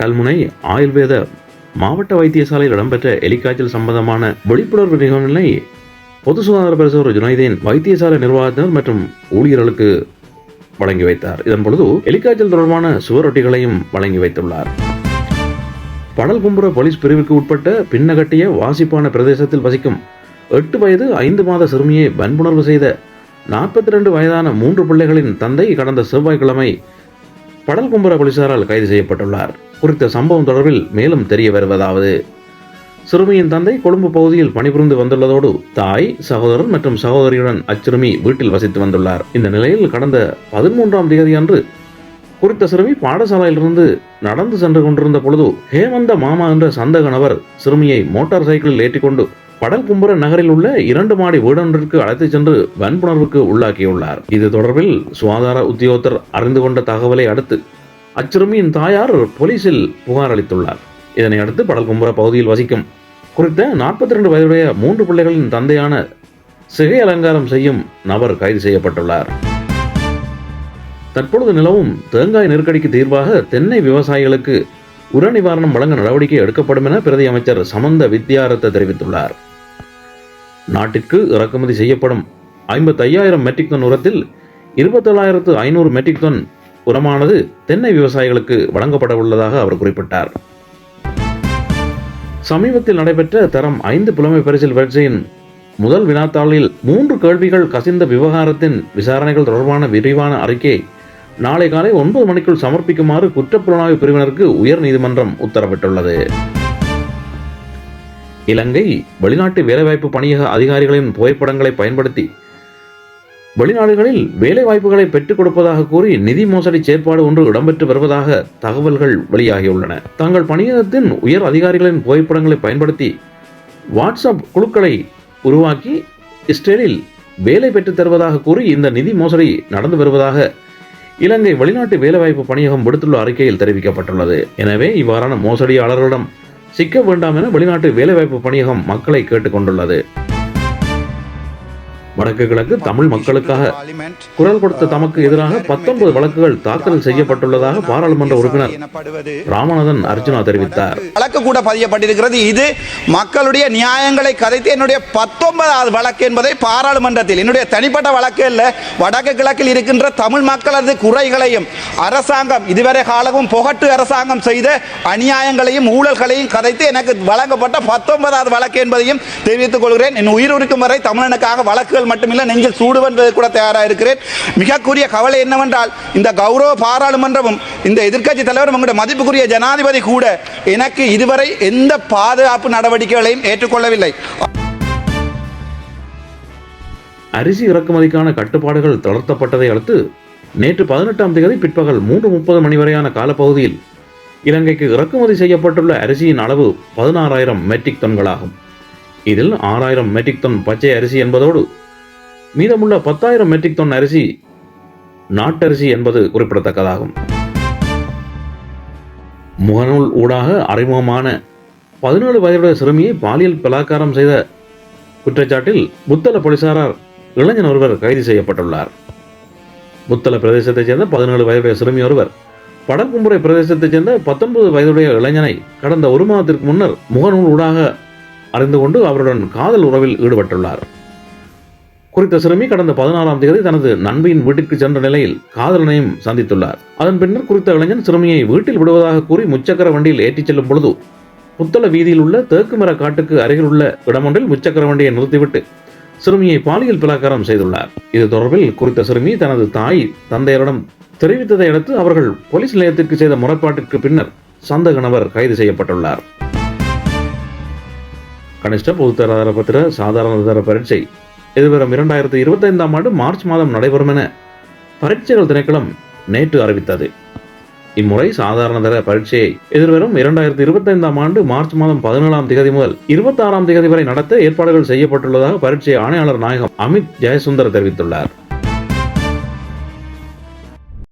கல்முனை ஆயுர்வேத மாவட்ட வைத்தியசாலையில் இடம்பெற்ற எலிக்காய்ச்சல் சம்பந்தமான விழிப்புணர்வு நிகழ்வினை பொது சுகாதார பரிசோதகர் ஜுனைதீன் வைத்தியசாலை நிர்வாகத்தினர் மற்றும் ஊழியர்களுக்கு வழங்கி வைத்தார். இதன் பொழுது எலிக்காய்ச்சல் தொடர்பான சுவரொட்டிகளையும் வழங்கி வைத்துள்ளார். படல்கும்புற போலீஸ் பிரிவுக்கு உட்பட்ட பின்னகட்டிய வாசிப்பான பிரதேசத்தில் வசிக்கும் 8 வயது 5 மாத சிறுமியை வன்புணர்வு செய்த 42 வயதான 3 பிள்ளைகளின் தந்தை கடந்த செவ்வாய்க்கிழமை படல்கும்புற போலீசாரால் கைது செய்யப்பட்டுள்ளார். குறித்த சம்பவம் தொடர்பில் மேலும் தெரிய வருவதாவது: சிறுமியின் தந்தை கொழும்பு பகுதியில் பணிபுரிந்து வந்துள்ளதோடு தாய், சகோதரர் மற்றும் சகோதரியுடன் அச்சிறுமி வீட்டில் வசித்து வந்துள்ளார். இந்த நிலையில் கடந்த 13ஆம் தேதி அன்று குறித்த சிறுமி பாடசாலையிலிருந்து நடந்து சென்று கொண்டிருந்த பொழுது ஹேமந்த மாமா என்ற சந்தக நபர் சிறுமியை மோட்டார் சைக்கிளில் ஏற்றிக்கொண்டு படல்கும்புற நகரில் உள்ள 2 மாடி வீடொன்றிற்கு அழைத்துச் சென்று வன்புணர்வுக்கு உள்ளாக்கியுள்ளார். இது தொடர்பில் சுகாதார உத்தியோகத்தர் அறிந்து கொண்ட தகவலை அடுத்து அச்சிறுமியின் தாயார் போலீசில் புகார் அளித்துள்ளார். இதனை அடுத்து படல்கும்புற பகுதியில் வசிக்கும் குறித்த 42 வயதுடைய 3 பிள்ளைகளின் தந்தையான சிகை அலங்காரம் செய்யும் நபர் கைது செய்யப்பட்டுள்ளார். தற்பொழுது நிலவும் தேங்காய் நெருக்கடிக்கு தீர்வாக தென்னை விவசாயிகளுக்கு உர நிவாரணம் வழங்க நடவடிக்கை எடுக்கப்படும் என பிரதி அமைச்சர் சமந்த வித்யாரத்த தெரிவித்துள்ளார். நாட்டிற்கு இறக்குமதி செய்யப்படும் 55,000 மெட்ரிக் டன் உரத்தில் 27,500 மெட்ரிக் டன் உரமானது தென்னை விவசாயிகளுக்கு வழங்கப்பட உள்ளதாக அவர் குறிப்பிட்டார். சமீபத்தில் நடைபெற்ற தரம் 5 புலமை பரிசில் பரீட்சையின் முதல் வினாத்தாளில் 3 கேள்விகள் கசிந்த விவகாரத்தின் விசாரணைகள் தொடர்பான விரிவான அறிக்கையை நாளை காலை 9 மணிக்குள் சமர்ப்பிக்குமாறு குற்றப்புலனாய்வு பிரிவினருக்கு உயர் நீதிமன்றம் உத்தரவிட்டுள்ளது. இலங்கை வெளிநாட்டு வேலைவாய்ப்பு பணியக அதிகாரிகளின் புகைப்படங்களை பயன்படுத்தி வெளிநாடுகளில் வேலைவாய்ப்புகளை பெற்றுக் கொடுப்பதாக கூறி நிதி மோசடி செயற்பாடு ஒன்று இடம்பெற்று வருவதாக தகவல்கள் வெளியாகியுள்ளன. தங்கள் பணியகத்தின் உயர் அதிகாரிகளின் புகைப்படங்களை பயன்படுத்தி வாட்ஸ்அப் குழுக்களை உருவாக்கி இஸ்ரேலில் வேலை பெற்றுத் தருவதாக கூறி இந்த நிதி மோசடி நடந்து வருவதாக இலங்கை வெளிநாட்டு வேலைவாய்ப்பு பணியகம் விடுத்துள்ள அறிக்கையில் தெரிவிக்கப்பட்டுள்ளது. எனவே இவ்வாறான மோசடியாளர்களிடம் சிக்க வேண்டாம் என வெளிநாட்டு வேலைவாய்ப்பு பணியகம் மக்களை கேட்டுக் கொண்டுள்ளது. வடக்கு கிழக்கு தமிழ் மக்களுக்காக குரல் கொடுத்த தமக்கு எதிராக 19 வழக்குகள் தாக்கல் செய்யப்பட்டுள்ளதாக பாராளுமன்ற உறுப்பினர் ராமநாதன் அர்ஜுனா தெரிவித்தார். வழக்கு கூட பதியப்பட்டிருக்கிறது. இது மக்களுடைய நியாயங்களை கதைத்து என்னுடைய 19வது வழக்கு என்பதை பாராளுமன்றத்தில் என்னுடைய தனிப்பட்ட வழக்கு அல்ல, வடக்கு கிழக்கில் இருக்கின்ற தமிழ் மக்களது குறைகளையும் அரசாங்கம் இதுவரை காலமும் புகட்டு அரசாங்கம் செய்த அநியாயங்களையும் ஊழல்களையும் கதைத்து எனக்கு வழங்கப்பட்ட 19வது வழக்கு என்பதையும் தெரிவித்துக் கொள்கிறேன். என் உயிர் இருக்கும் வரை தமிழனுக்காக வழக்குகள் மட்டுமில்லை, நெஞ்சில் சூடுவென்பது கூட தயாராக இருக்கிறேன். மிகக்குரிய கவலை என்னவென்றால் இந்த கௌரவ பாராளுமன்றமும் இந்த எதிர்க்கட்சி தலைவரும் உங்களுடைய மதிப்புக்குரிய ஜனாதிபதி கூட எனக்கு இதுவரை எந்த பாதுகாப்பு நடவடிக்கைகளையும் ஏற்றுக்கொள்ளவில்லை. அரிசி இறக்குமதிக்கான கட்டுப்பாடுகள் தளர்த்தப்பட்டதை அடுத்து நேற்று 18ஆம் தேதி பிற்பகல் 3:30 மணி வரையான காலப்பகுதியில் இலங்கைக்கு இறக்குமதி செய்யப்பட்டுள்ள அரிசியின் அளவு 16,000 மெட்ரிக் டன்களாகும். இதில் 6,000 மெட்ரிக் டன் பச்சை அரிசி என்பதோடு மீதமுள்ள 10,000 மெட்ரிக் டன் அரிசி நாட்டரிசி என்பது குறிப்பிடத்தக்கதாகும். முகநூல் ஊடாக அறிமுகமான 17 வயதுடைய சிறுமியை பாலியல் பலாத்காரம் செய்த குற்றச்சாட்டில் புத்தள போலீசாரால் இளைஞன் ஒருவர் கைது செய்யப்பட்டுள்ளார். புத்தள பிரதேசத்தைச் சேர்ந்த 17 வயதுடைய சிறுமி ஒருவர் படல்கும்புரை பிரதேசத்தைச் சேர்ந்த 19 வயதுடைய இளைஞனை கடந்த 1 மாதத்திற்கு முன்னர் முகநூல் ஊடாக அறிந்து கொண்டு அவருடன் காதல் உறவில் ஈடுபட்டுள்ளார். குறித்த சிறுமி கடந்த 16ஆம் தேதி தனது நண்பியின் வீட்டிற்கு சென்ற நிலையில் காதலனையும் சந்தித்துள்ளார். அதன் பின்னர் குறித்த இளைஞன் சிறுமியை வீட்டில் விடுவதாக கூறி முச்சக்கர வண்டியில் ஏற்றிச் செல்லும் பொழுது புத்தள வீதியில் உள்ள தேக்குமர காட்டுக்கு அருகில் உள்ள இடமொன்றில் முச்சக்கர வண்டியை நிறுத்திவிட்டு சிறுமியை பாலியல் பலாத்காரம் செய்துள்ளார். இது தொடர்பில் குறித்த சிறுமி தனது தாய் தந்தையரிடம் தெரிவித்ததை அடுத்து அவர்கள் போலீஸ் நிலையத்திற்கு செய்த முறைப்பாட்டிற்கு பின்னர் சந்தக நபர் கைது செய்யப்பட்டுள்ளார். கனிஷ்ட பொதுத்தராதர பத்திர சாதாரண தர பரீட்சை எதிர்வரும் 2025ஆம் ஆண்டு மார்ச் மாதம் நடைபெறும் என பரீட்சைகள் திணைக்களம் நேற்று அறிவித்தது. இம்முறை சாதாரண தர பரீட்சையை எதிர்வரும் 2025ஆம் ஆண்டு மார்ச் மாதம் 17ஆம் தேதி முதல் 26ஆம் தேதி வரை நடத்த ஏற்பாடுகள் செய்யப்பட்டுள்ளதாக பரீட்சை ஆணையாளர் நாயகம் அமித் ஜெயசுந்தர் தெரிவித்துள்ளார்.